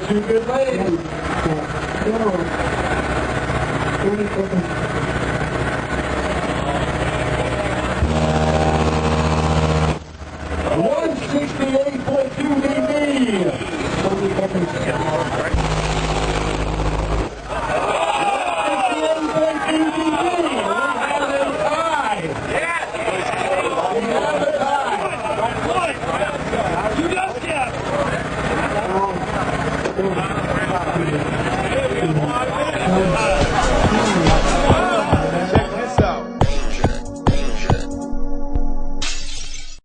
two good ladies. No. 30 seconds. 168.2 dB. 20 seconds.